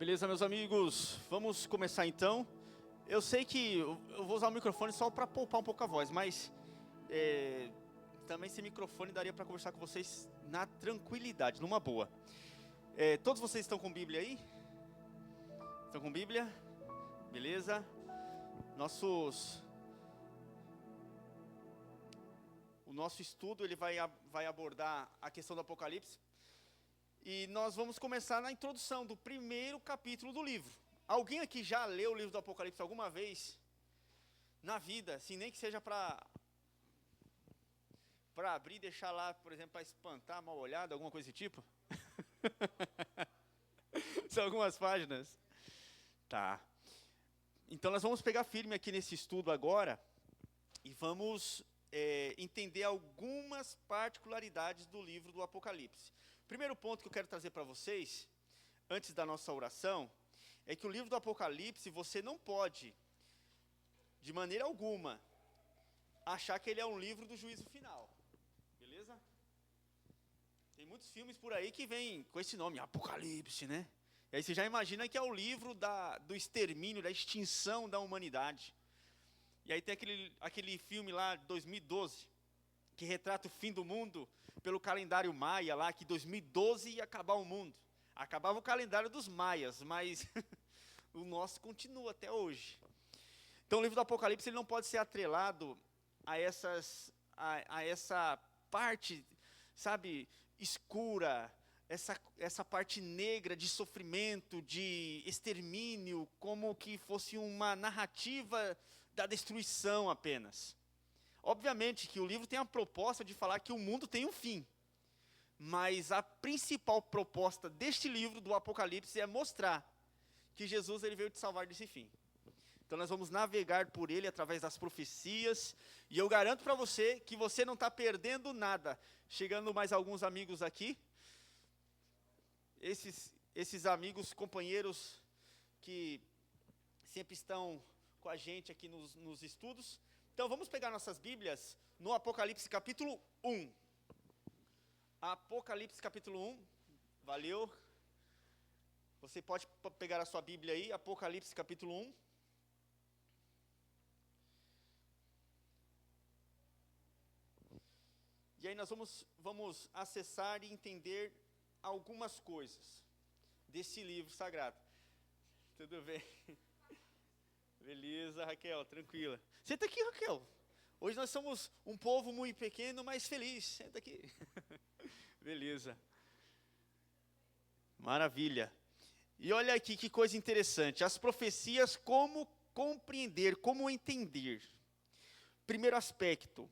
Beleza, meus amigos, vamos começar então. Eu sei que eu vou usar o microfone só para poupar um pouco a voz, mas também sem microfone daria para conversar com vocês na tranquilidade, numa boa. Todos vocês estão com Bíblia aí? Estão com Bíblia? Beleza? O nosso estudo ele vai abordar a questão do Apocalipse. E nós vamos começar na introdução do primeiro capítulo do livro. Alguém aqui já leu o livro do Apocalipse alguma vez? Na vida, assim, nem que seja para abrir e deixar lá, por exemplo, para espantar, mal olhado, alguma coisa desse tipo? São algumas páginas. Tá. Então nós vamos pegar firme aqui nesse estudo agora e vamos entender algumas particularidades do livro do Apocalipse. Primeiro ponto que eu quero trazer para vocês, antes da nossa oração, é que o livro do Apocalipse, você não pode, de maneira alguma, achar que ele é um livro do juízo final. Beleza? Tem muitos filmes por aí que vêm com esse nome, Apocalipse, né? E aí você já imagina que é o livro do extermínio, da extinção da humanidade. E aí tem aquele filme lá, 2012, que retrata o fim do mundo pelo calendário maia lá, que 2012 ia acabar o mundo. Acabava o calendário dos maias, mas o nosso continua até hoje. Então o livro do Apocalipse ele não pode ser atrelado a essa parte, sabe, escura, essa parte negra de sofrimento, de extermínio, como que fosse uma narrativa da destruição apenas. Obviamente que o livro tem a proposta de falar que o mundo tem um fim, mas a principal proposta deste livro do Apocalipse é mostrar que Jesus ele veio te salvar desse fim. Então nós vamos navegar por ele através das profecias, e eu garanto para você que você não está perdendo nada. Chegando mais alguns amigos aqui, esses amigos, companheiros que sempre estão com a gente aqui nos estudos. Então vamos pegar nossas Bíblias no Apocalipse capítulo 1. Apocalipse capítulo 1, valeu. Você pode pegar a sua Bíblia aí, Apocalipse capítulo 1. E aí nós vamos acessar e entender algumas coisas desse livro sagrado. Tudo bem? Beleza, Raquel, tranquila. Senta aqui, Raquel. Hoje nós somos um povo muito pequeno, mas feliz. Senta aqui. Beleza. Maravilha. E olha aqui que coisa interessante. As profecias, como compreender, como entender. Primeiro aspecto.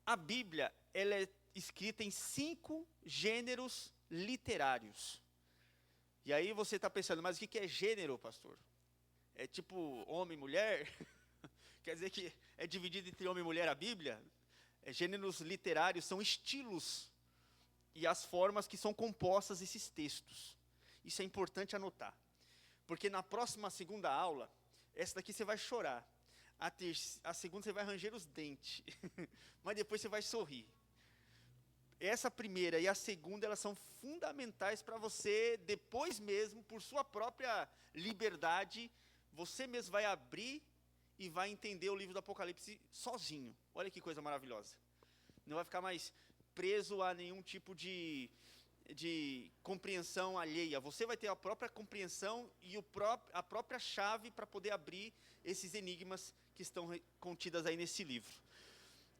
A Bíblia, ela é escrita em 5 gêneros literários. E aí você está pensando, mas o que é gênero, pastor? É tipo homem e mulher? Quer dizer que é dividido entre homem e mulher a Bíblia? Gêneros literários são estilos e as formas que são compostas esses textos. Isso é importante anotar. Porque na próxima segunda aula, essa daqui você vai chorar. A segunda você vai ranger os dentes. Mas depois você vai sorrir. Essa primeira e a segunda, elas são fundamentais para você, depois mesmo, por sua própria liberdade, você mesmo vai abrir e vai entender o livro do Apocalipse sozinho. Olha que coisa maravilhosa. Não vai ficar mais preso a nenhum tipo de compreensão alheia. Você vai ter a própria compreensão e a própria chave para poder abrir esses enigmas que estão contidas aí nesse livro.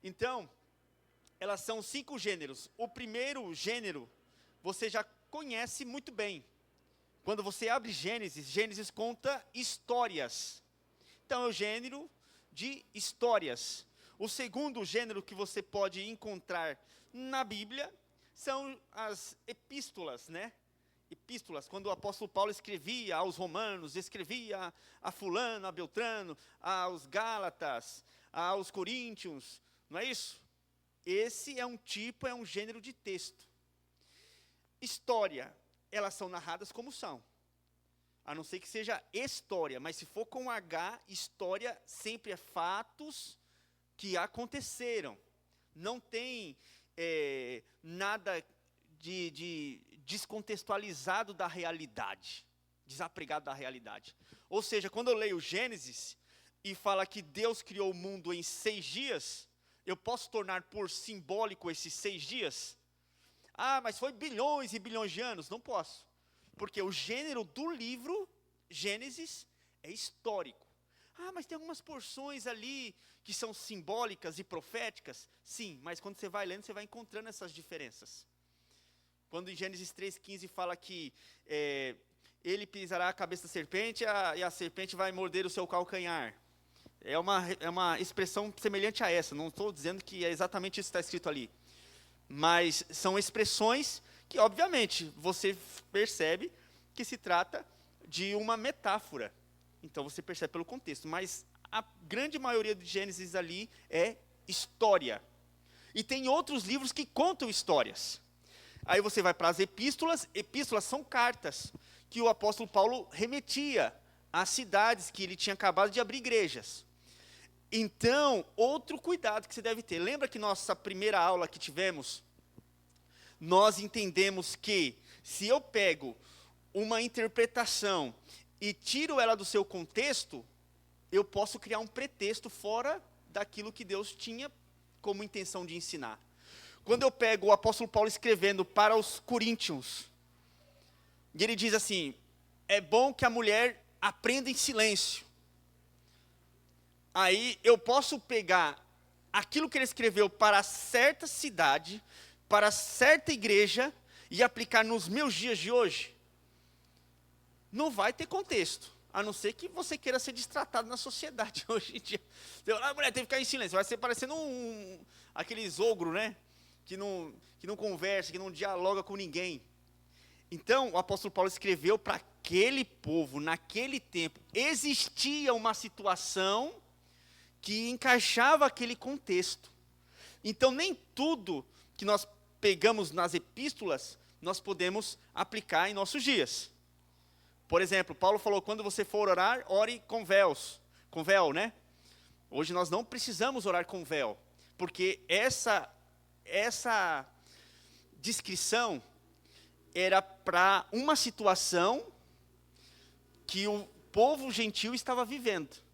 Então, elas são 5 gêneros. O primeiro gênero, você já conhece muito bem. Quando você abre Gênesis conta histórias. Então é o gênero de histórias. O segundo gênero que você pode encontrar na Bíblia são as epístolas, né? Epístolas, quando o apóstolo Paulo escrevia aos romanos, escrevia a fulano, a beltrano, aos gálatas, aos coríntios, não é isso? Esse é um gênero de texto. História, elas são narradas como são. A não ser que seja história, mas se for com H, história sempre é fatos que aconteceram. Não tem nada de descontextualizado da realidade. desapegado da realidade. Ou seja, quando eu leio Gênesis e fala que Deus criou o mundo em 6 dias, eu posso tornar por simbólico esses 6 dias? Ah, mas foi bilhões e bilhões de anos. Não posso. Porque o gênero do livro Gênesis é histórico. Ah, mas tem algumas porções ali que são simbólicas e proféticas. Sim, mas quando você vai lendo, você vai encontrando essas diferenças. Quando em Gênesis 3,15 fala que ele pisará a cabeça da serpente e a serpente vai morder o seu calcanhar. É uma expressão semelhante a essa. Não estou dizendo que é exatamente isso que está escrito ali. Mas são expressões que, obviamente, você percebe que se trata de uma metáfora. Então, você percebe pelo contexto. Mas a grande maioria de Gênesis ali é história. E tem outros livros que contam histórias. Aí você vai para as epístolas. Epístolas são cartas que o apóstolo Paulo remetia às cidades que ele tinha acabado de abrir igrejas. Então, outro cuidado que você deve ter. Lembra que nossa primeira aula que tivemos, nós entendemos que se eu pego uma interpretação e tiro ela do seu contexto, eu posso criar um pretexto fora daquilo que Deus tinha como intenção de ensinar. Quando eu pego o apóstolo Paulo escrevendo para os coríntios, e ele diz assim, é bom que a mulher aprenda em silêncio. Aí eu posso pegar aquilo que ele escreveu para certa cidade, para certa igreja, e aplicar nos meus dias de hoje? Não vai ter contexto, a não ser que você queira ser destratado na sociedade hoje em dia. A mulher tem que ficar em silêncio, vai ser parecendo aqueles ogro, né? Que não conversa, que não dialoga com ninguém. Então, o apóstolo Paulo escreveu para aquele povo, naquele tempo, existia uma situação que encaixava aquele contexto. Então, nem tudo que nós pegamos nas epístolas, nós podemos aplicar em nossos dias. Por exemplo, Paulo falou, quando você for orar, ore com véu, né? Hoje nós não precisamos orar com véu, porque essa descrição era para uma situação que o povo gentil estava vivendo.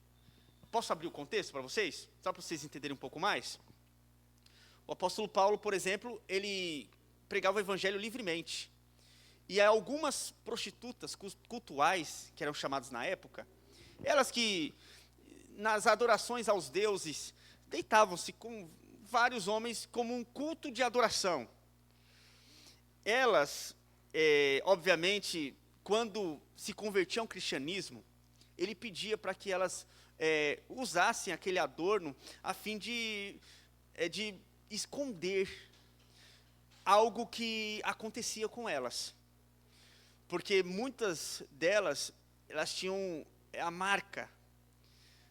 Posso abrir o contexto para vocês? Só para vocês entenderem um pouco mais? O apóstolo Paulo, por exemplo, ele pregava o evangelho livremente. E algumas prostitutas cultuais, que eram chamadas na época, elas que, nas adorações aos deuses, deitavam-se com vários homens como um culto de adoração. Elas, obviamente, quando se convertiam ao cristianismo, ele pedia para que elas usassem aquele adorno a fim de esconder algo que acontecia com elas. Porque muitas delas, elas tinham a marca,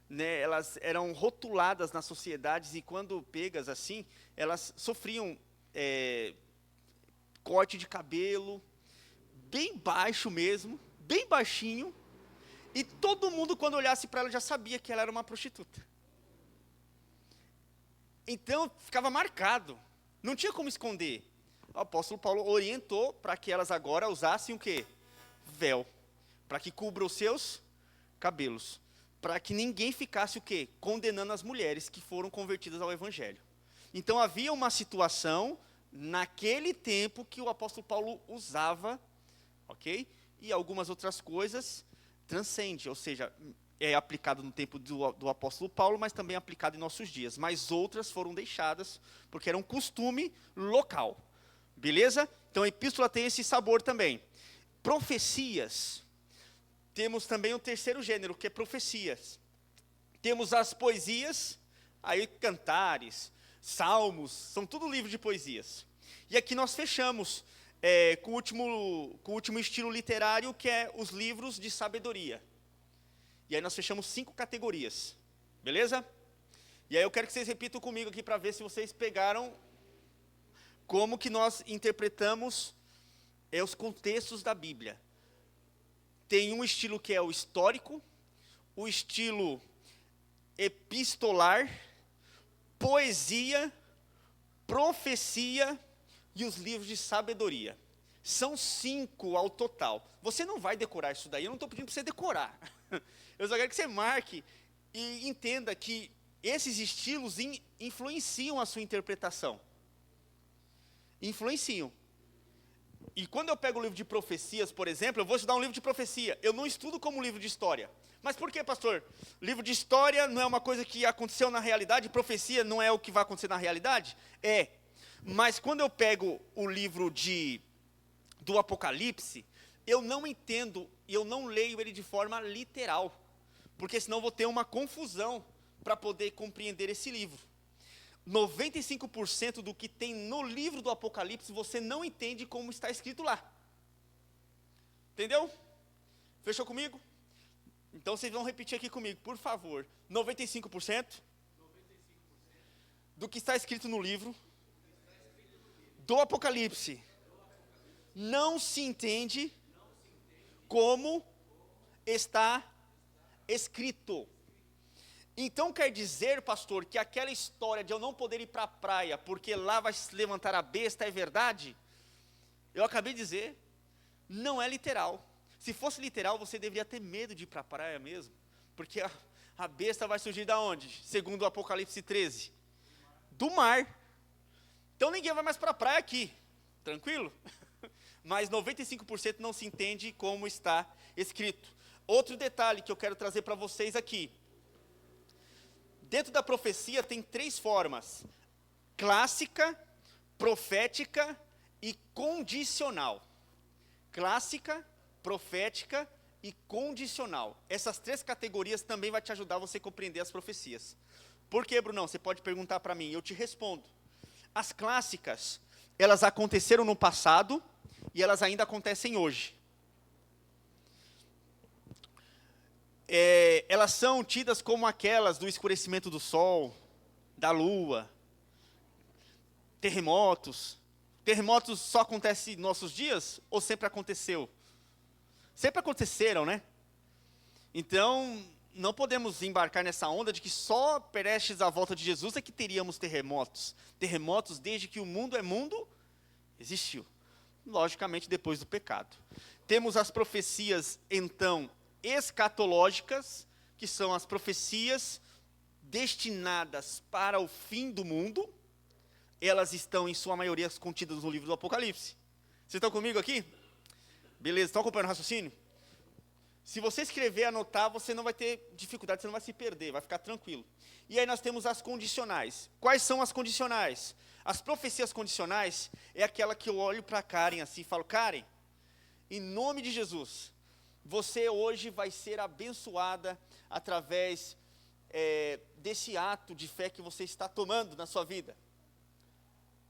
né? Elas eram rotuladas nas sociedades e quando pegas assim, elas sofriam corte de cabelo, bem baixo mesmo, bem baixinho, e todo mundo quando olhasse para ela já sabia que ela era uma prostituta. Então ficava marcado, não tinha como esconder. O apóstolo Paulo orientou para que elas agora usassem o quê? Véu, para que cubra os seus cabelos, para que ninguém ficasse o quê? Condenando as mulheres que foram convertidas ao evangelho. Então havia uma situação naquele tempo que o apóstolo Paulo usava, ok? E algumas outras coisas transcende, ou seja, é aplicado no tempo do apóstolo Paulo, mas também é aplicado em nossos dias. Mas outras foram deixadas, porque era um costume local. Beleza? Então a epístola tem esse sabor também. Profecias. Temos também o terceiro gênero, que é profecias. Temos as poesias, aí cantares, salmos, são tudo livros de poesias. E aqui nós fechamos com o último estilo literário, que é os livros de sabedoria. E aí nós fechamos 5 categorias. Beleza? E aí eu quero que vocês repitam comigo aqui para ver se vocês pegaram como que nós interpretamos os contextos da Bíblia. Tem um estilo que é o histórico, o estilo epistolar, poesia, profecia e os livros de sabedoria. São 5 ao total. Você não vai decorar isso daí, eu não estou pedindo para você decorar. Eu só quero que você marque e entenda que esses estilos influenciam a sua interpretação. Influenciam. E quando eu pego o livro de profecias, por exemplo, eu vou estudar um livro de profecia. Eu não estudo como um livro de história. Mas por que, pastor? Livro de história não é uma coisa que aconteceu na realidade, profecia não é o que vai acontecer na realidade? É. Mas quando eu pego o livro do Apocalipse, eu não entendo e eu não leio ele de forma literal. Porque senão eu vou ter uma confusão para poder compreender esse livro. 95% do que tem no livro do Apocalipse, você não entende como está escrito lá. Entendeu? Fechou comigo? Então vocês vão repetir aqui comigo, por favor. 95% do que está escrito no livro do Apocalipse não se entende como está escrito. Então quer dizer, pastor, que aquela história de eu não poder ir para a praia porque lá vai se levantar a besta é verdade? Eu acabei de dizer, não é literal. Se fosse literal, você deveria ter medo de ir para a praia mesmo, porque a besta vai surgir da onde? Segundo o Apocalipse 13, do mar. Então ninguém vai mais para a praia aqui, tranquilo? Mas 95% não se entende como está escrito. Outro detalhe que eu quero trazer para vocês aqui. Dentro da profecia tem 3 formas: clássica, profética e condicional. Clássica, profética e condicional. Essas 3 categorias também vai te ajudar você a compreender as profecias. Por que, Brunão? Você pode perguntar para mim, eu te respondo. As clássicas, elas aconteceram no passado e elas ainda acontecem hoje. Elas são tidas como aquelas do escurecimento do sol, da lua, terremotos. Terremotos só acontecem nos nossos dias ou sempre aconteceu? Sempre aconteceram, né? Então, não podemos embarcar nessa onda de que só prestes à volta de Jesus é que teríamos terremotos. Terremotos, desde que o mundo é mundo, existiu. Logicamente, depois do pecado. Temos as profecias, então, escatológicas, que são as profecias destinadas para o fim do mundo. Elas estão, em sua maioria, contidas no livro do Apocalipse. Vocês estão comigo aqui? Beleza, estão acompanhando o raciocínio? Se você escrever e anotar, você não vai ter dificuldade, você não vai se perder, vai ficar tranquilo. E aí nós temos as condicionais. Quais são as condicionais? As profecias condicionais é aquela que eu olho para a Karen assim e falo, Karen, em nome de Jesus, você hoje vai ser abençoada através desse ato de fé que você está tomando na sua vida.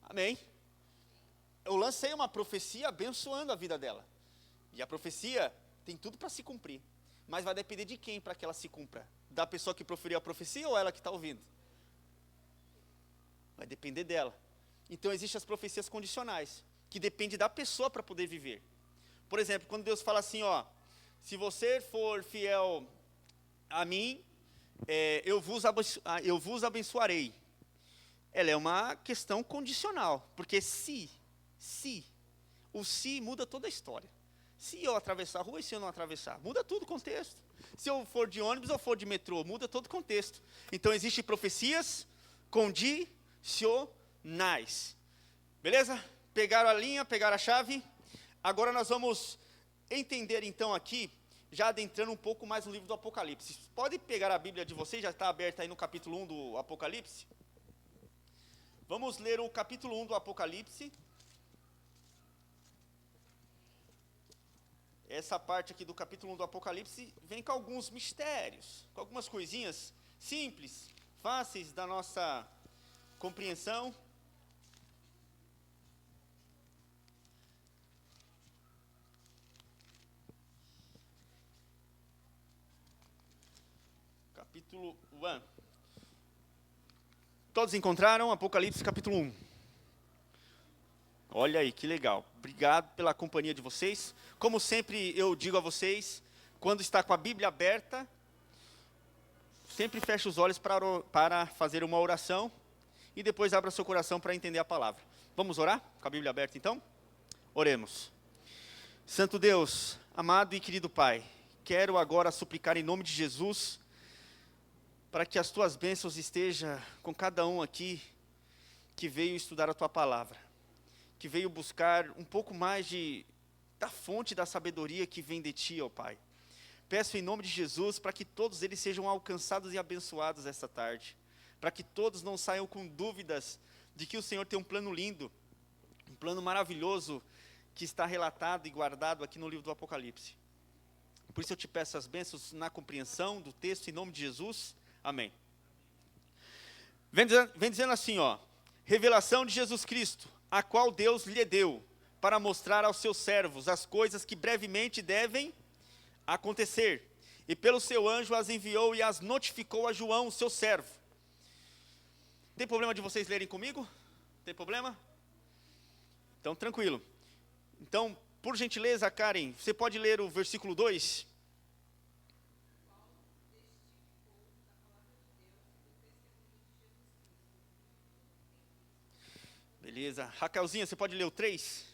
Amém? Eu lancei uma profecia abençoando a vida dela. E a profecia tem tudo para se cumprir. Mas vai depender de quem para que ela se cumpra? Da pessoa que proferiu a profecia ou ela que está ouvindo? Vai depender dela. Então existem as profecias condicionais, que depende da pessoa para poder viver. Por exemplo, quando Deus fala assim, ó, se você for fiel a mim, eu vos abençoarei. Ela é uma questão condicional, porque o se muda toda a história. Se eu atravessar a rua e se eu não atravessar, muda tudo o contexto. Se eu for de ônibus ou for de metrô, muda todo o contexto. Então existem profecias condicionais. Beleza? Pegaram a linha, pegaram a chave. Agora nós vamos entender então aqui, já adentrando um pouco mais no livro do Apocalipse. Pode pegar a Bíblia de vocês, já está aberta aí no capítulo 1 do Apocalipse. Vamos ler o capítulo 1 do Apocalipse. Essa parte aqui do capítulo 1 do Apocalipse vem com alguns mistérios, com algumas coisinhas simples, fáceis da nossa compreensão. Capítulo 1. Todos encontraram Apocalipse capítulo 1? Olha aí, que legal. Obrigado pela companhia de vocês. Como sempre eu digo a vocês, quando está com a Bíblia aberta, sempre feche os olhos para fazer uma oração e depois abra seu coração para entender a palavra. Vamos orar com a Bíblia aberta então? Oremos. Santo Deus, amado e querido Pai, quero agora suplicar em nome de Jesus, para que as tuas bênçãos estejam com cada um aqui, que veio estudar a tua palavra, que veio buscar um pouco mais da fonte da sabedoria que vem de ti, ó Pai. Peço em nome de Jesus, para que todos eles sejam alcançados e abençoados esta tarde, para que todos não saiam com dúvidas de que o Senhor tem um plano lindo, um plano maravilhoso, que está relatado e guardado aqui no livro do Apocalipse. Por isso eu te peço as bênçãos na compreensão do texto, em nome de Jesus, amém. Vem dizendo assim, ó: revelação de Jesus Cristo, a qual Deus lhe deu, para mostrar aos seus servos as coisas que brevemente devem acontecer, e pelo seu anjo as enviou e as notificou a João, seu servo. Tem problema de vocês lerem comigo? Tem problema? Então, tranquilo. Então, por gentileza, Karen, você pode ler o versículo 2? Beleza. Raquelzinha, você pode ler o 3?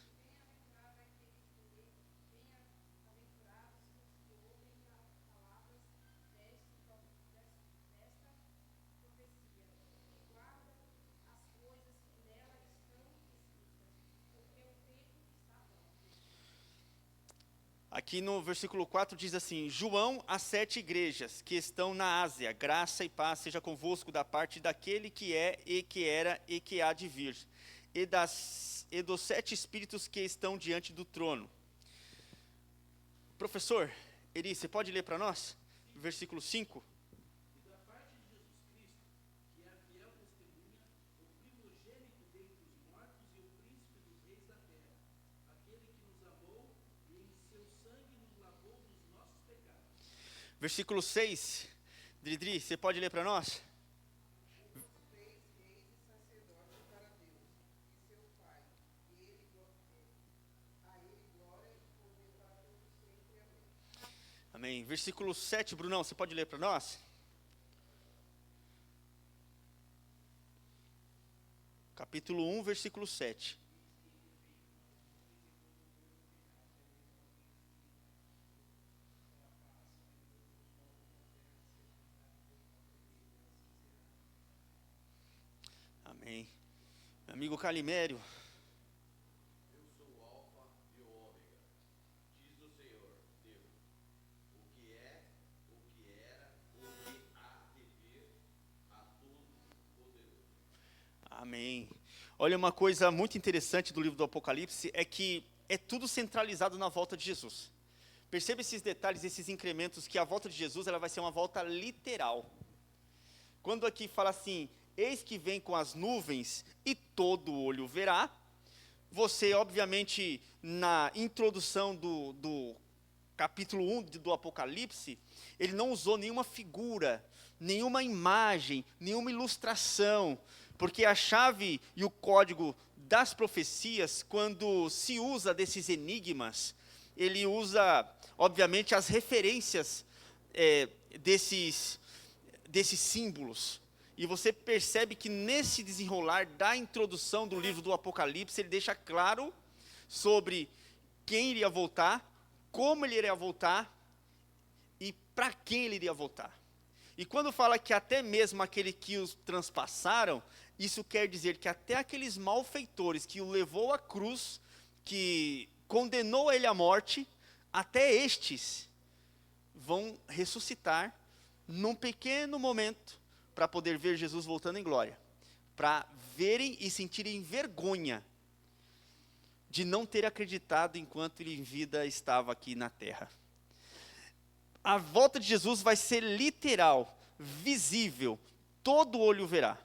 Aqui no versículo 4 diz assim: João, às 7 igrejas que estão na Ásia, graça e paz seja convosco da parte daquele que é, e que era, e que há de vir, e dos 7 espíritos que estão diante do trono. Professor, Eri, você pode ler para nós? Versículo 5. Versículo 6, Dridri, você pode ler para nós? Amém. Versículo 7, Brunão, você pode ler para nós? Capítulo 1, versículo 7. Amém. Meu amigo Calimério. Eu sou o Alfa e o Ômega, diz o Senhor Deus, o que é, o que era, o que há de vir, a Todo-Poderoso. Amém. Olha, uma coisa muito interessante do livro do Apocalipse é que é tudo centralizado na volta de Jesus. Perceba esses detalhes, esses incrementos, que a volta de Jesus ela vai ser uma volta literal. Quando aqui fala assim, eis que vem com as nuvens e todo olho verá, você, obviamente, na introdução do capítulo 1 do Apocalipse, ele não usou nenhuma figura, nenhuma imagem, nenhuma ilustração, porque a chave e o código das profecias, quando se usa desses enigmas, ele usa, obviamente, as referências desses símbolos. E você percebe que nesse desenrolar da introdução do livro do Apocalipse, ele deixa claro sobre quem iria voltar, como ele iria voltar e para quem ele iria voltar. E quando fala que até mesmo aquele que os transpassaram, isso quer dizer que até aqueles malfeitores que o levou à cruz, que condenou ele à morte, até estes vão ressuscitar num pequeno momento, para poder ver Jesus voltando em glória, para verem e sentirem vergonha de não ter acreditado enquanto ele em vida estava aqui na terra. A volta de Jesus vai ser literal, visível, todo olho verá.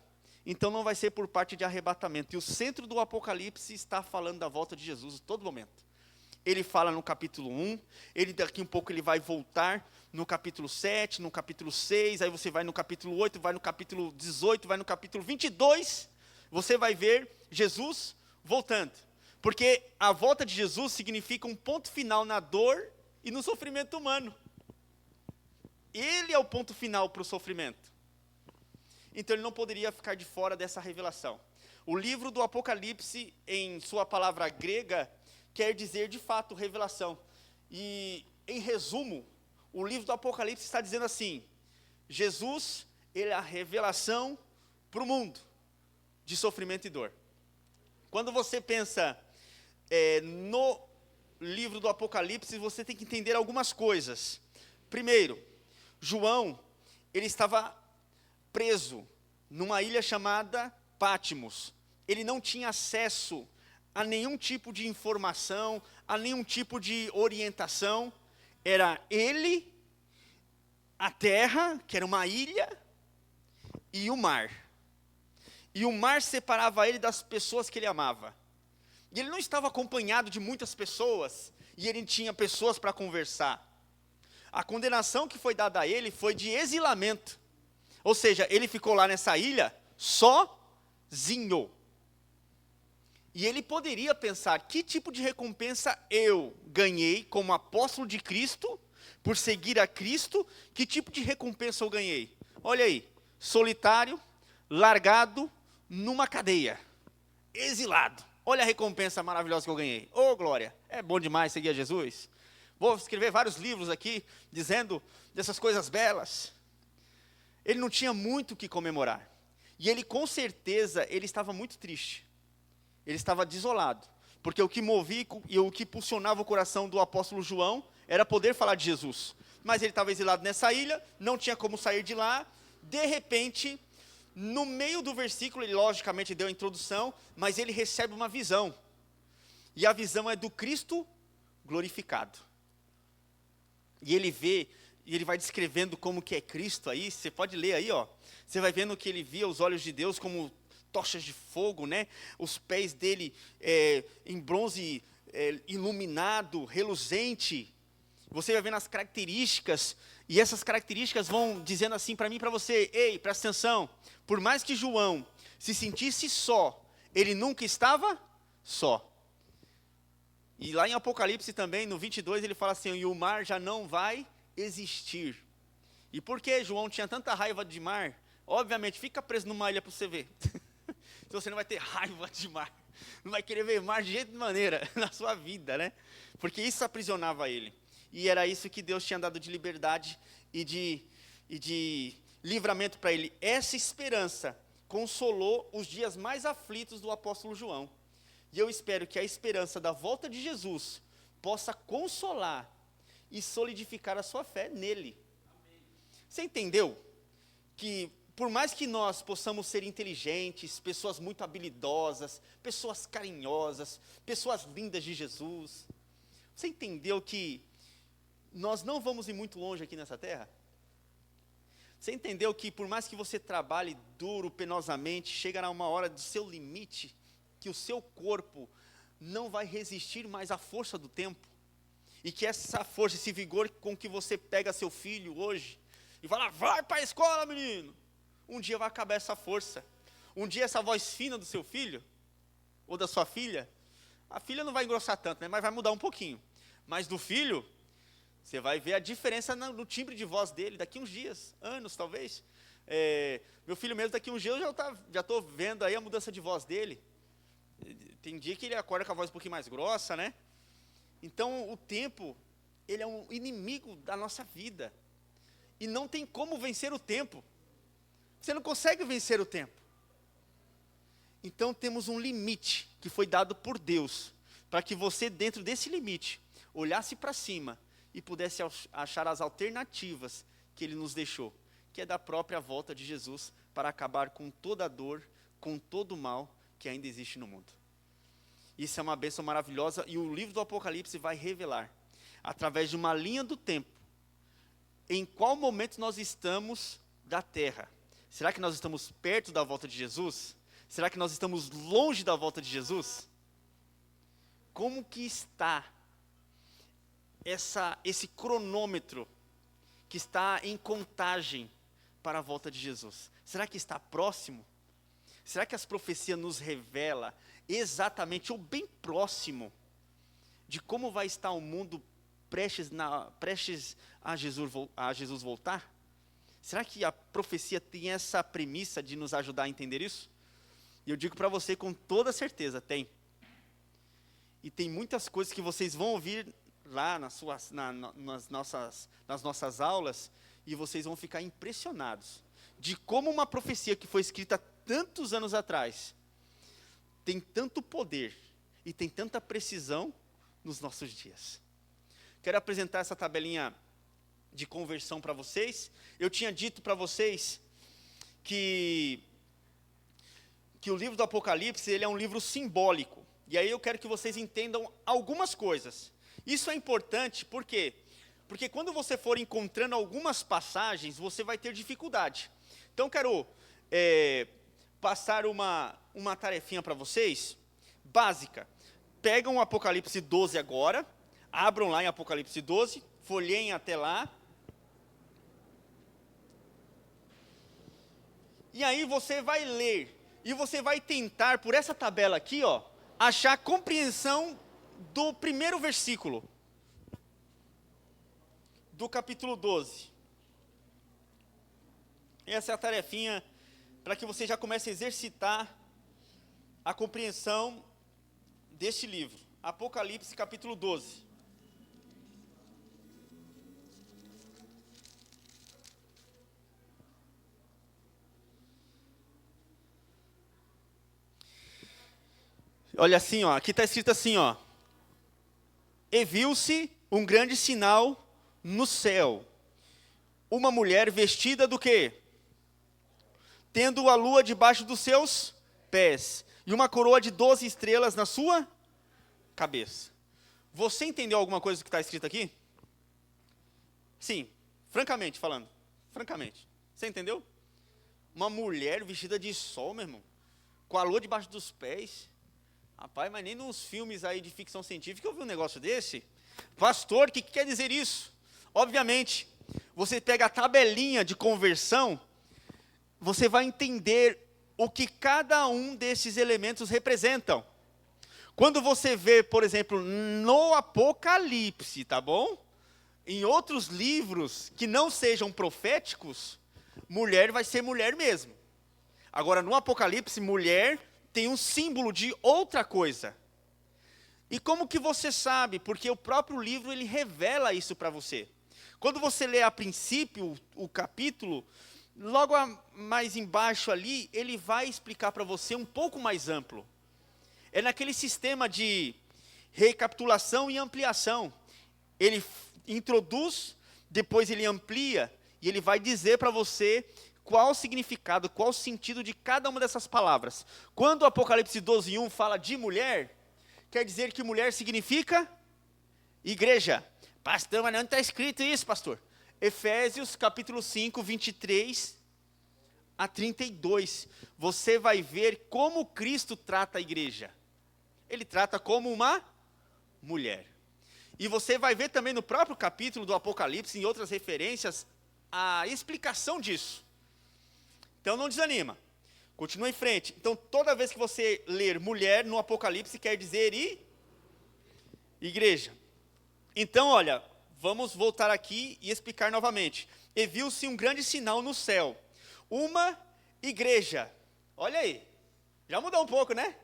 Então não vai ser por parte de arrebatamento. E o centro do Apocalipse está falando da volta de Jesus a todo momento. Ele fala no capítulo 1, ele daqui um pouco ele vai voltar no capítulo 7, no capítulo 6, aí você vai no capítulo 8, vai no capítulo 18, vai no capítulo 22, você vai ver Jesus voltando. Porque a volta de Jesus significa um ponto final na dor e no sofrimento humano. Ele é o ponto final para o sofrimento. Então ele não poderia ficar de fora dessa revelação. O livro do Apocalipse, em sua palavra grega, quer dizer de fato revelação. E, em resumo, o livro do Apocalipse está dizendo assim: Jesus, ele é a revelação para o mundo de sofrimento e dor. Quando você pensa no livro do Apocalipse, você tem que entender algumas coisas. Primeiro, João, ele estava preso numa ilha chamada Patmos. Ele não tinha acesso a nenhum tipo de informação, a nenhum tipo de orientação. Era ele, a terra, que era uma ilha, e o mar. E o mar separava ele das pessoas que ele amava. E ele não estava acompanhado de muitas pessoas, e ele tinha pessoas para conversar. A condenação que foi dada a ele foi de exilamento. Ou seja, ele ficou lá nessa ilha sozinho. E ele poderia pensar: que tipo de recompensa eu ganhei como apóstolo de Cristo, por seguir a Cristo? Que tipo de recompensa eu ganhei? Olha aí, solitário, largado, numa cadeia, exilado. Olha a recompensa maravilhosa que eu ganhei. Ô, glória, é bom demais seguir a Jesus. Vou escrever vários livros aqui, dizendo dessas coisas belas. Ele não tinha muito o que comemorar. E ele, com certeza, ele estava muito triste. Ele estava desolado. Porque o que movia e o que impulsionava o coração do apóstolo João era poder falar de Jesus. Mas ele estava exilado nessa ilha, não tinha como sair de lá. De repente, no meio do versículo, ele logicamente deu a introdução, mas ele recebe uma visão. E a visão é do Cristo glorificado. E ele vê, e ele vai descrevendo como que é Cristo aí. Você pode ler aí, ó. Você vai vendo que ele via os olhos de Deus como tochas de fogo, né? Os pés dele em bronze iluminado, reluzente. Você vai vendo as características, e essas características vão dizendo assim para mim e para você: ei, presta atenção, por mais que João se sentisse só, ele nunca estava só. E lá em Apocalipse também, no 22, ele fala assim: e o mar já não vai existir. E por que João tinha tanta raiva de mar? Obviamente, fica preso numa ilha para você ver. Se você não vai ter raiva de mar, não vai querer ver mar de jeito de maneira na sua vida, né? Porque isso aprisionava ele. E era isso que Deus tinha dado de liberdade e de livramento para ele. Essa esperança consolou os dias mais aflitos do apóstolo João. E eu espero que a esperança da volta de Jesus possa consolar e solidificar a sua fé nele. Amém. Você entendeu? Que por mais que nós possamos ser inteligentes, pessoas muito habilidosas, pessoas carinhosas, pessoas lindas de Jesus, você entendeu que nós não vamos ir muito longe aqui nessa terra? Você entendeu que por mais que você trabalhe duro, penosamente, chegará uma hora do seu limite, que o seu corpo não vai resistir mais à força do tempo? E que essa força, esse vigor com que você pega seu filho hoje, e fala: vai para a escola, menino, um dia vai acabar essa força. Um dia essa voz fina do seu filho, ou da sua filha, a filha não vai engrossar tanto, né, mas vai mudar um pouquinho. Mas do filho, você vai ver a diferença no timbre de voz dele, daqui uns dias, anos talvez. Meu filho mesmo, daqui uns dias eu já estou vendo aí a mudança de voz dele. Tem dia que ele acorda com a voz um pouquinho mais grossa, né? Então o tempo, ele é um inimigo da nossa vida. E não tem como vencer o tempo. Você não consegue vencer o tempo. Então temos um limite que foi dado por Deus, para que você, dentro desse limite, olhasse para cima e pudesse achar as alternativas que Ele nos deixou, que é da própria volta de Jesus, para acabar com toda a dor, com todo o mal que ainda existe no mundo. Isso é uma bênção maravilhosa, e o livro do Apocalipse vai revelar, através de uma linha do tempo, em qual momento nós estamos da terra. Será que nós estamos perto da volta de Jesus? Será que nós estamos longe da volta de Jesus? Como que está esse cronômetro que está em contagem para a volta de Jesus? Será que está próximo? Será que as profecias nos revelam exatamente, ou bem próximo, de como vai estar o mundo prestes a Jesus voltar? Será que a profecia tem essa premissa de nos ajudar a entender isso? E eu digo para você com toda certeza, tem. E tem muitas coisas que vocês vão ouvir lá nas nossas aulas, e vocês vão ficar impressionados de como uma profecia que foi escrita tantos anos atrás tem tanto poder e tem tanta precisão nos nossos dias. Quero apresentar essa tabelinha de conversão para vocês. Eu tinha dito para vocês que o livro do Apocalipse, ele é um livro simbólico. E aí eu quero que vocês entendam algumas coisas. Isso é importante, por quê? Porque quando você for encontrando algumas passagens, você vai ter dificuldade. Então, quero passar uma tarefinha para vocês, básica. Pegam o Apocalipse 12 agora, abram lá em Apocalipse 12, folheiem até lá. E aí você vai ler, e você vai tentar, por essa tabela aqui, ó, achar a compreensão do primeiro versículo do capítulo 12. Essa é a tarefinha para que você já comece a exercitar a compreensão deste livro. Apocalipse capítulo 12. Olha assim, ó, aqui está escrito assim, ó. E viu-se um grande sinal no céu. Uma mulher vestida do quê? Tendo a lua debaixo dos seus pés. E uma coroa de 12 estrelas na sua cabeça. Você entendeu alguma coisa do que está escrito aqui? Sim, francamente falando. Francamente. Você entendeu? Uma mulher vestida de sol, meu irmão. Com a lua debaixo dos pés. Rapaz, mas nem nos filmes aí de ficção científica eu vi um negócio desse. Pastor, o que quer dizer isso? Obviamente, você pega a tabelinha de conversão, você vai entender o que cada um desses elementos representam. Quando você vê, por exemplo, no Apocalipse, tá bom? Em outros livros que não sejam proféticos, mulher vai ser mulher mesmo. Agora, no Apocalipse, mulher tem um símbolo de outra coisa. E como que você sabe? Porque o próprio livro, ele revela isso para você. Quando você lê a princípio o capítulo, logo mais embaixo ali, ele vai explicar para você um pouco mais amplo. É naquele sistema de recapitulação e ampliação. Ele introduz, depois ele amplia, e ele vai dizer para você qual o significado, qual o sentido de cada uma dessas palavras. Quando o Apocalipse 12:1 fala de mulher, quer dizer que mulher significa igreja. Pastor, mas não está escrito isso, pastor. Efésios capítulo 5, 23 a 32. Você vai ver como Cristo trata a igreja. Ele trata como uma mulher. E você vai ver também no próprio capítulo do Apocalipse, em outras referências, a explicação disso. Então não desanima. Continua em frente. Então toda vez que você ler mulher no Apocalipse, quer dizer igreja. Então olha, vamos voltar aqui e explicar novamente. E viu-se um grande sinal no céu. Uma igreja. Olha aí. Já mudou um pouco, né?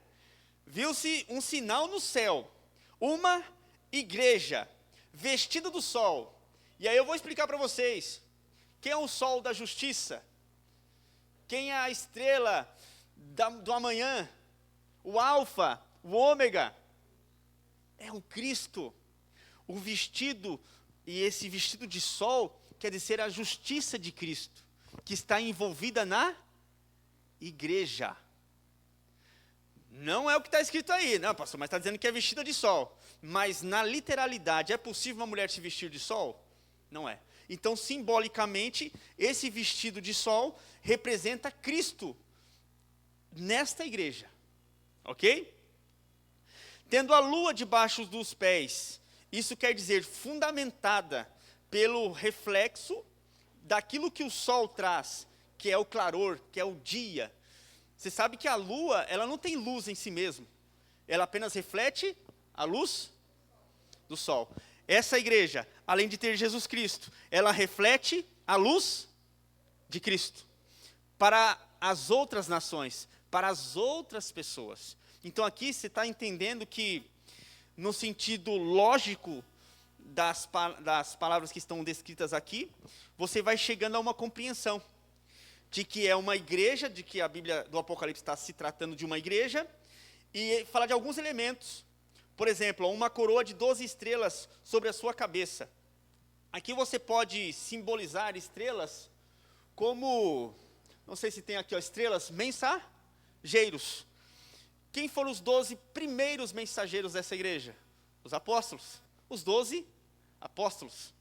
Viu-se um sinal no céu. Uma igreja. Vestida do sol. E aí eu vou explicar para vocês. Quem é o sol da justiça? Quem é a estrela do amanhã? O alfa, o ômega. É o Cristo. O vestido, e esse vestido de sol, quer dizer a justiça de Cristo, que está envolvida na igreja. Não é o que está escrito aí, não, pastor, mas está dizendo que é vestida de sol. Mas na literalidade, é possível uma mulher se vestir de sol? Não é. Então, simbolicamente, esse vestido de sol representa Cristo nesta igreja. Ok? Tendo a lua debaixo dos pés, isso quer dizer fundamentada pelo reflexo daquilo que o sol traz, que é o claror, que é o dia. Você sabe que a lua, ela não tem luz em si mesma. Ela apenas reflete a luz do sol. Essa igreja, além de ter Jesus Cristo, ela reflete a luz de Cristo para as outras nações, para as outras pessoas. Então aqui você está entendendo que no sentido lógico das palavras que estão descritas aqui, você vai chegando a uma compreensão de que é uma igreja, de que a Bíblia do Apocalipse está se tratando de uma igreja, e fala de alguns elementos. Por exemplo, uma coroa de 12 estrelas sobre a sua cabeça. Aqui você pode simbolizar estrelas como, não sei se tem aqui, ó, estrelas mensageiros. Quem foram os 12 primeiros mensageiros dessa igreja? Os apóstolos. Os 12 apóstolos.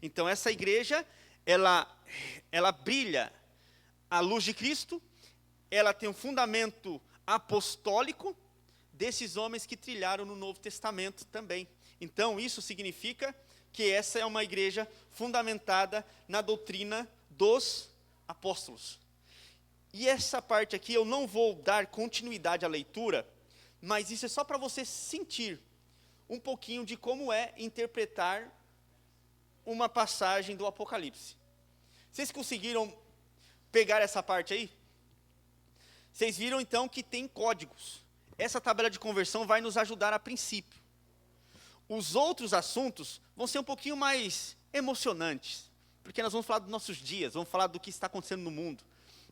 Então essa igreja, ela brilha a luz de Cristo, ela tem um fundamento apostólico desses homens que trilharam no Novo Testamento também. Então isso significa que essa é uma igreja fundamentada na doutrina dos apóstolos. E essa parte aqui eu não vou dar continuidade à leitura, mas isso é só para você sentir um pouquinho de como é interpretar uma passagem do Apocalipse. Vocês conseguiram pegar essa parte aí? Vocês viram então que tem códigos. Essa tabela de conversão vai nos ajudar a princípio. Os outros assuntos vão ser um pouquinho mais emocionantes, porque nós vamos falar dos nossos dias, vamos falar do que está acontecendo no mundo.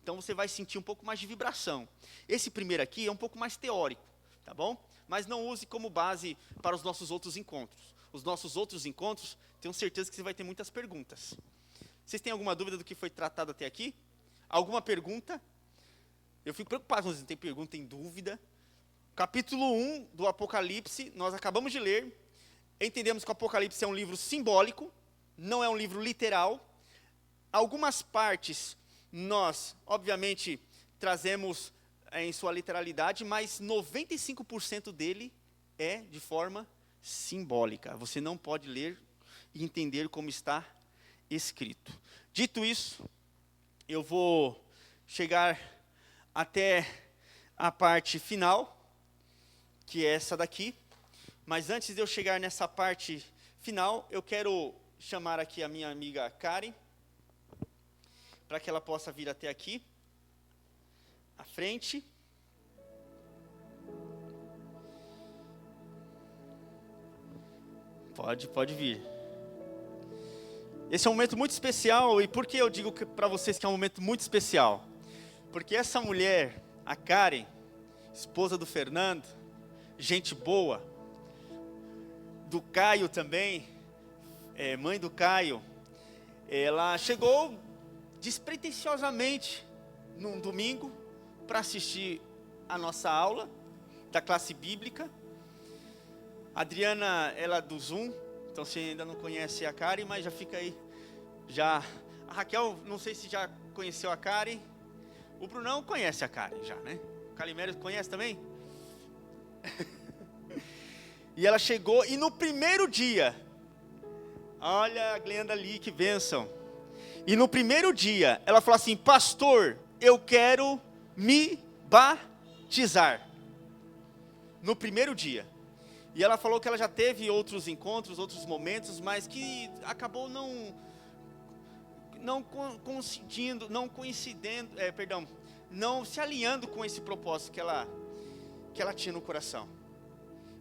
Então você vai sentir um pouco mais de vibração. Esse primeiro aqui é um pouco mais teórico, tá bom? Mas não use como base para os nossos outros encontros. Os nossos outros encontros, tenho certeza que você vai ter muitas perguntas. Vocês têm alguma dúvida do que foi tratado até aqui? Alguma pergunta? Eu fico preocupado quando não tem pergunta, tem dúvida. Capítulo 1 do Apocalipse, nós acabamos de ler. Entendemos que o Apocalipse é um livro simbólico, não é um livro literal. Algumas partes nós, obviamente, trazemos em sua literalidade, mas 95% dele é de forma simbólica. Você não pode ler e entender como está escrito. Dito isso, eu vou chegar até a parte final, que é essa daqui. Mas antes de eu chegar nessa parte final, eu quero chamar aqui a minha amiga Karen, para que ela possa vir até aqui, à frente. Pode vir. Esse é um momento muito especial, e por que eu digo para vocês que é um momento muito especial? Porque essa mulher, a Karen, esposa do Fernando, gente boa, do Caio também, mãe do Caio, ela chegou despretensiosamente num domingo para assistir a nossa aula da classe bíblica. A Adriana, ela é do Zoom, então você ainda não conhece a Karen, mas já fica aí. A Raquel, não sei se já conheceu a Karen. O Brunão conhece a Karen já, né? O Calimero conhece também? E ela chegou, e no primeiro dia, olha a Glenda ali, que bênção. E no primeiro dia, ela falou assim: pastor, eu quero me batizar. No primeiro dia. E ela falou que ela já teve outros encontros, outros momentos, mas que acabou não se alinhando com esse propósito que ela tinha no coração.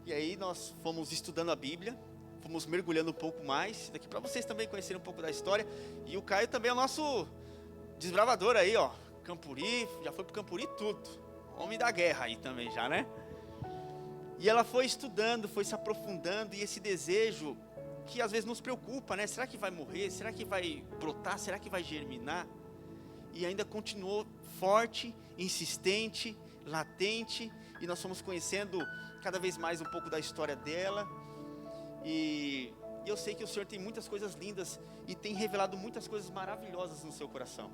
E aí nós fomos estudando a Bíblia, fomos mergulhando um pouco mais, daqui para vocês também conhecerem um pouco da história. E o Caio também é o nosso desbravador aí, ó, Campuri, já foi pro Campuri tudo, homem da guerra aí também já, né? E ela foi estudando, foi se aprofundando, e esse desejo que às vezes nos preocupa, né? Será que vai morrer? Será que vai brotar? Será que vai germinar? E ainda continuou forte, insistente, latente, e nós fomos conhecendo cada vez mais um pouco da história dela. E eu sei que o Senhor tem muitas coisas lindas e tem revelado muitas coisas maravilhosas no seu coração.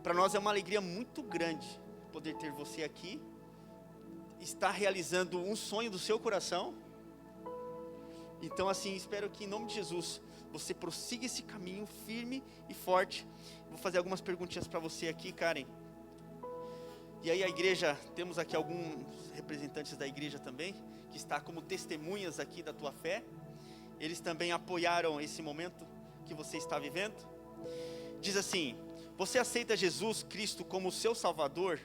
Para nós é uma alegria muito grande poder ter você aqui, estar realizando um sonho do seu coração. Então assim, espero que em nome de Jesus você prossiga esse caminho firme e forte. Vou fazer algumas perguntinhas para você aqui, Karen. E aí a igreja, temos aqui alguns representantes da igreja também, que está como testemunhas aqui da tua fé. Eles também apoiaram esse momento que você está vivendo. Diz assim: você aceita Jesus Cristo como seu Salvador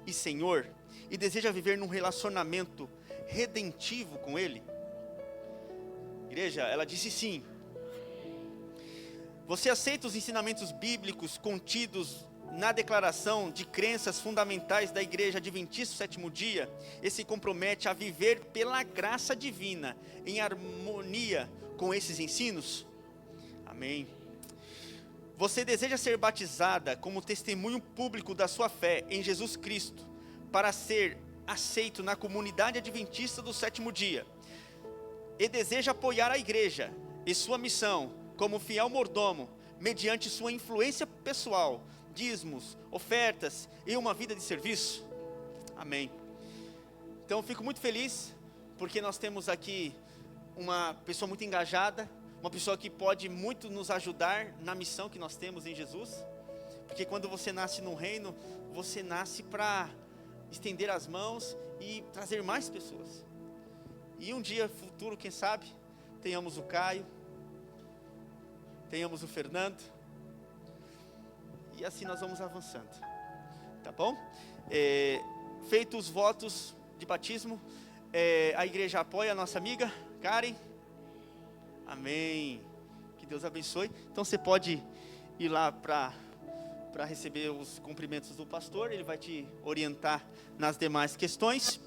e Senhor, e deseja viver num relacionamento redentivo com Ele? Igreja, ela disse sim. Você aceita os ensinamentos bíblicos contidos na declaração de crenças fundamentais da Igreja Adventista do Sétimo Dia? E se compromete a viver pela graça divina, em harmonia com esses ensinos? Amém. Você deseja ser batizada como testemunho público da sua fé em Jesus Cristo, para ser aceito na comunidade adventista do sétimo dia, e deseja apoiar a igreja e sua missão como fiel mordomo, mediante sua influência pessoal, dízimos, ofertas e uma vida de serviço? Amém. Então eu fico muito feliz, porque nós temos aqui uma pessoa muito engajada, uma pessoa que pode muito nos ajudar na missão que nós temos em Jesus, porque quando você nasce no reino, você nasce para estender as mãos e trazer mais pessoas. E um dia futuro, quem sabe, tenhamos o Caio, tenhamos o Fernando, e assim nós vamos avançando, tá bom? Feitos os votos de batismo, a igreja apoia a nossa amiga Karen. Amém. Que Deus abençoe. Então você pode ir lá para receber os cumprimentos do pastor. Ele vai te orientar nas demais questões.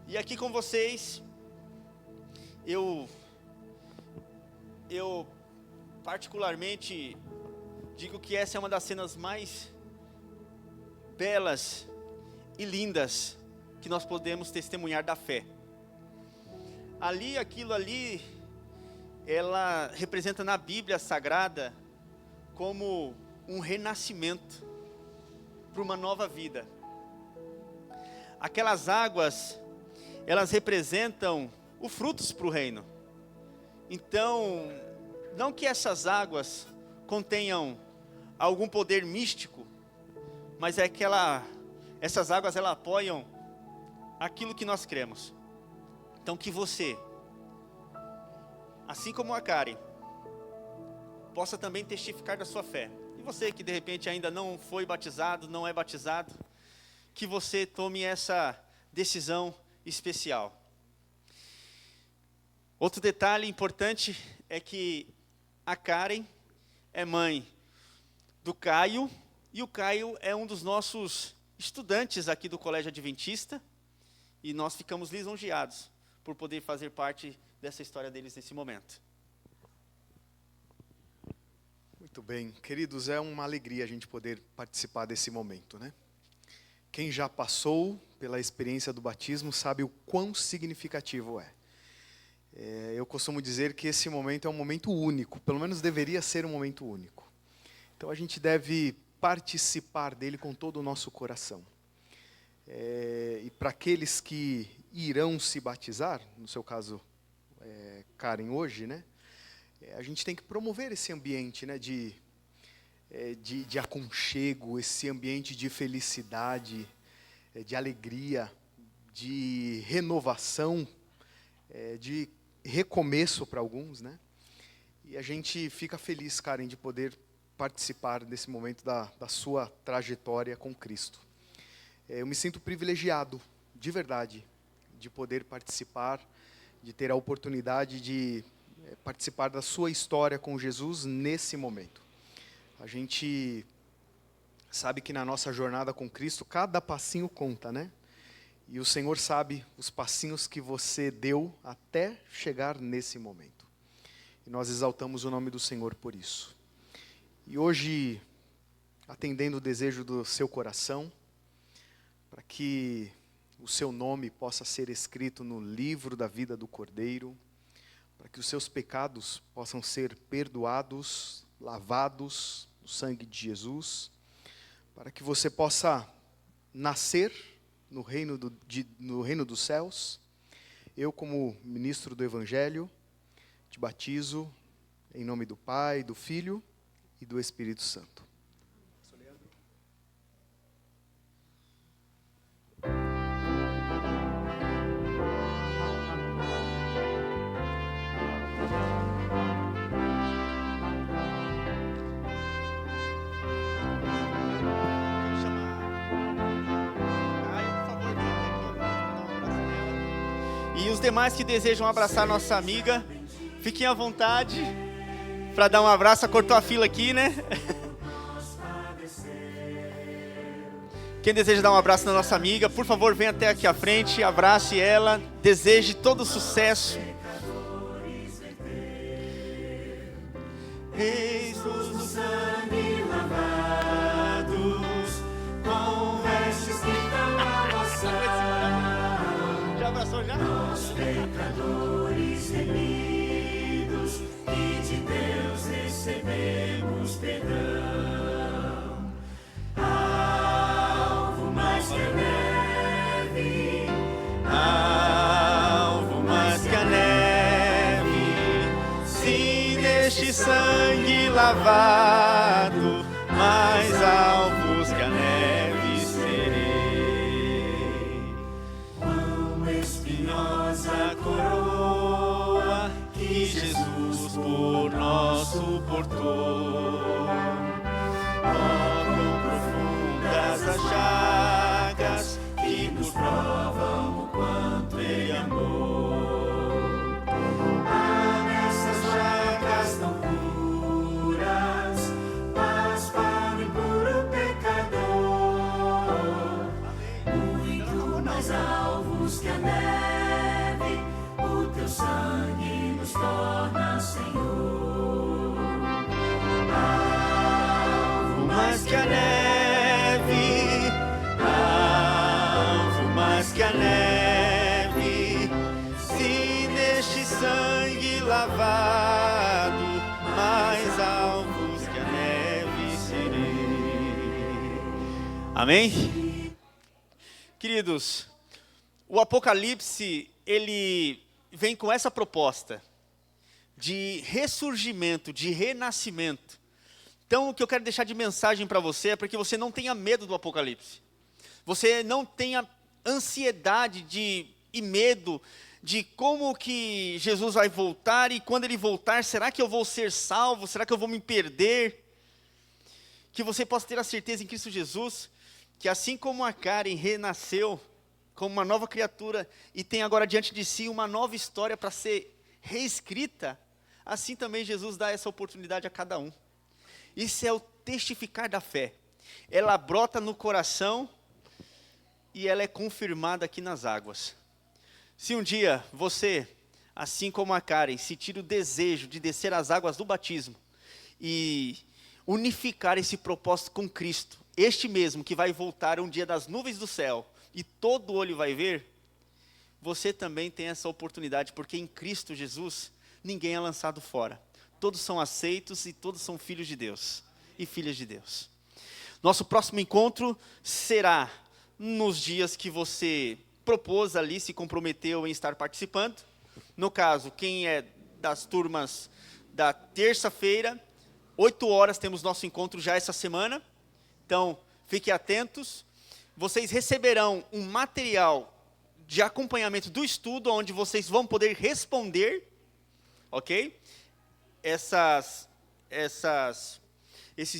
E aqui com vocês, eu particularmente digo que essa é uma das cenas mais belas e lindas que nós podemos testemunhar da fé. Aquilo ali, ela representa na Bíblia Sagrada como um renascimento para uma nova vida. Aquelas águas, elas representam os frutos para o reino. Então, não que essas águas contenham algum poder místico, mas é que essas águas, elas apoiam aquilo que nós cremos. Então que você, assim como a Karen, possa também testificar da sua fé. E você que de repente ainda não foi batizado, não é batizado, que você tome essa decisão especial. Outro detalhe importante é que a Karen é mãe do Caio, e o Caio é um dos nossos estudantes aqui do Colégio Adventista, e nós ficamos lisonjeados por poder fazer parte dessa história deles nesse momento. Muito bem, queridos, é uma alegria a gente poder participar desse momento, né? Quem já passou pela experiência do batismo sabe o quão significativo é. Eu costumo dizer que esse momento é um momento único, pelo menos deveria ser um momento único. Então a gente deve participar dele com todo o nosso coração. E para aqueles que irão se batizar, no seu caso, Karen, hoje, né? A gente tem que promover esse ambiente, né, de aconchego, esse ambiente de felicidade, de alegria, de renovação, de recomeço para alguns, né? E a gente fica feliz, Karen, de poder participar desse momento da sua trajetória com Cristo. Eu me sinto privilegiado, de verdade, de poder participar, de ter a oportunidade de participar da sua história com Jesus nesse momento. A gente sabe que na nossa jornada com Cristo, cada passinho conta, né? E o Senhor sabe os passinhos que você deu até chegar nesse momento. E nós exaltamos o nome do Senhor por isso. E hoje, atendendo o desejo do seu coração, para que o seu nome possa ser escrito no livro da vida do Cordeiro, para que os seus pecados possam ser perdoados, lavados no sangue de Jesus, para que você possa nascer no reino dos céus. Eu, como ministro do Evangelho, te batizo em nome do Pai, do Filho e do Espírito Santo. Os demais que desejam abraçar nossa amiga, fiquem à vontade para dar um abraço. Cortou a fila aqui, né? Quem deseja dar um abraço na nossa amiga, por favor, venha até aqui à frente, abrace ela, deseje todo sucesso. Reis do sangue lavados, com vestes que dão a nossa. Já abraçou já? Nós pecadores remidos, e de Deus recebemos perdão. Alvo mais que a neve, alvo mais que a neve, sim, neste sangue lavado, mais alvos que a neve serei. quão espinhosa A coroa que Jesus por nós suportou. Oh, quão profundas as chagas que nos provam o quanto Ele amou. há nessas chagas tão puras, paz para o impuro pecador. Muito mais alvos que a neve, o teu sangue nos torna Senhor. Alvo Mais que a neve, alvo mais que a neve, se neste sangue lavado, mais alvos que a neve serei. Amém? Queridos, o Apocalipse, ele vem com essa proposta de ressurgimento, de renascimento. Então, o que eu quero deixar de mensagem para você é para que você não tenha medo do Apocalipse. Você não tenha ansiedade e medo de como que Jesus vai voltar e quando Ele voltar, será que eu vou ser salvo? Será que eu vou me perder? Que você possa ter a certeza em Cristo Jesus, que assim como a Karen renasceu como uma nova criatura e tem agora diante de si uma nova história para ser reescrita, assim também Jesus dá essa oportunidade a cada um. Isso é o testificar da fé. Ela brota no coração e ela é confirmada aqui nas águas. Se um dia você, assim como a Karen, sentir o desejo de descer as águas do batismo e unificar esse propósito com Cristo, este mesmo que vai voltar um dia das nuvens do céu e todo olho vai ver, você também tem essa oportunidade, porque em Cristo Jesus ninguém é lançado fora. Todos são aceitos e todos são filhos de Deus e filhas de Deus. Nosso próximo encontro será nos dias que você propôs ali, se comprometeu em estar participando. No caso, quem é das turmas da terça-feira, 8 horas temos nosso encontro já essa semana. Então, fiquem atentos. Vocês receberão um material de acompanhamento do estudo, onde vocês vão poder responder, ok? Esses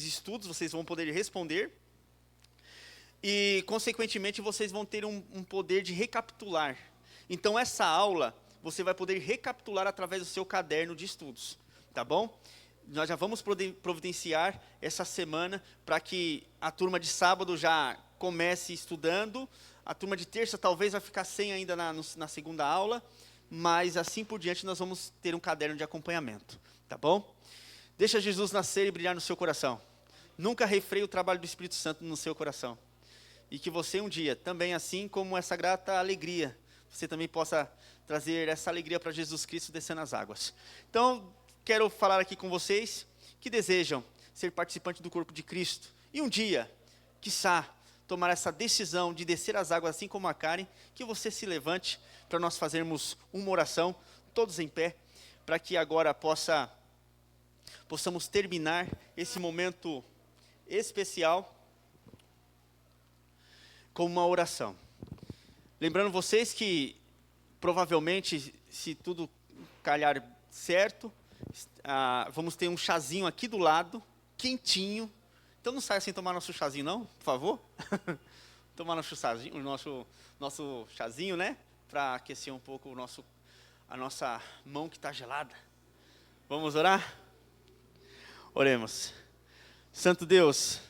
estudos vocês vão poder responder e, consequentemente, vocês vão ter um poder de recapitular. Então, essa aula, você vai poder recapitular através do seu caderno de estudos, tá bom? Nós já vamos providenciar essa semana para que a turma de sábado já comece estudando, a turma de terça talvez vai ficar sem ainda na segunda aula, mas assim por diante nós vamos ter um caderno de acompanhamento, tá bom? Deixa Jesus nascer e brilhar no seu coração. Nunca refreie o trabalho do Espírito Santo no seu coração. E que você um dia, também assim como essa grata alegria, você também possa trazer essa alegria para Jesus Cristo descendo as águas. Então, quero falar aqui com vocês que desejam ser participantes do corpo de Cristo. E um dia, quiçá, tomar essa decisão de descer as águas assim como a Karen, que você se levante para nós fazermos uma oração, todos em pé, para que agora possamos terminar esse momento especial com uma oração. Lembrando vocês que, provavelmente, se tudo calhar certo, vamos ter um chazinho aqui do lado, quentinho. Então não saia sem tomar nosso chazinho não, por favor. Tomar nosso chazinho, nosso chazinho, né? para aquecer um pouco a nossa mão que está gelada. Vamos orar? Oremos. Santo Deus,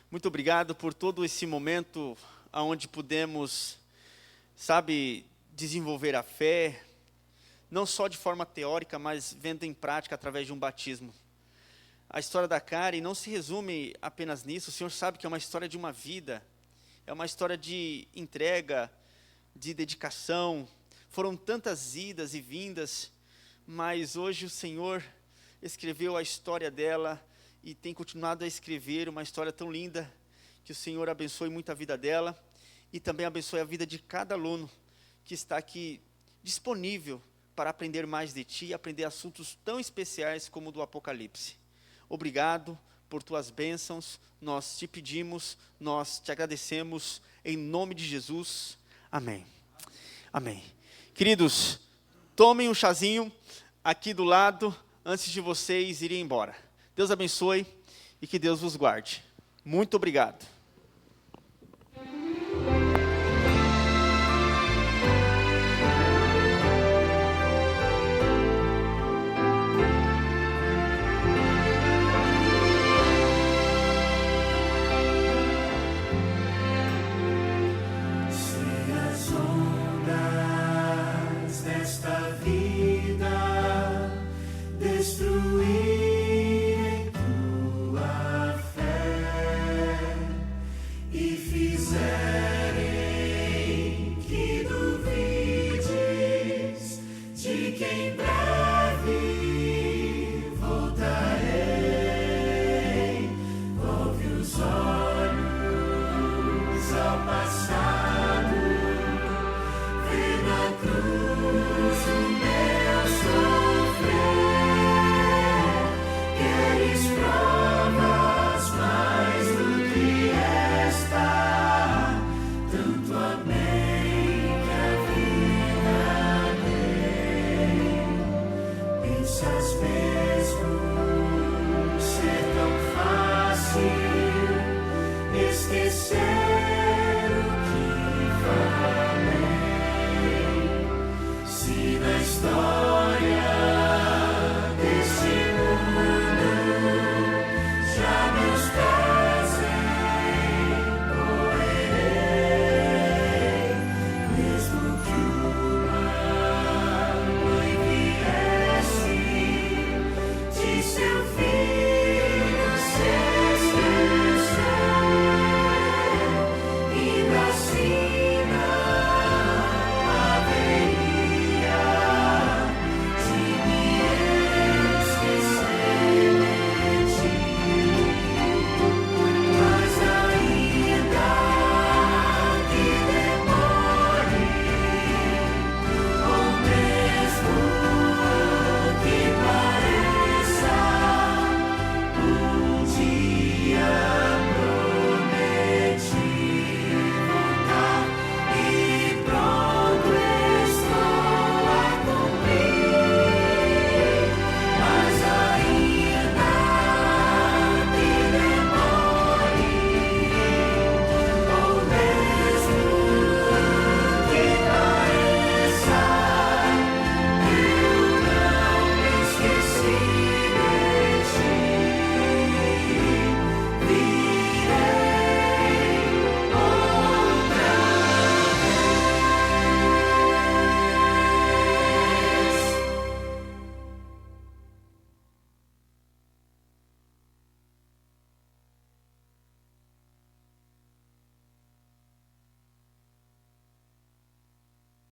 muito obrigado por todo esse momento onde pudemos, desenvolver a fé, não só de forma teórica, mas vendo em prática através de um batismo. A história da Karen não se resume apenas nisso. O Senhor sabe que é uma história de uma vida, é uma história de entrega, de dedicação. Foram tantas idas e vindas, mas hoje o Senhor escreveu a história dela e tem continuado a escrever uma história tão linda. Que o Senhor abençoe muito a vida dela e também abençoe a vida de cada aluno que está aqui disponível para aprender mais de Ti e aprender assuntos tão especiais como o do Apocalipse. Obrigado por Tuas bênçãos, nós Te pedimos, nós Te agradecemos, em nome de Jesus, amém. Amém. Queridos, tomem um chazinho aqui do lado, antes de vocês irem embora. Deus abençoe e que Deus vos guarde. Muito obrigado.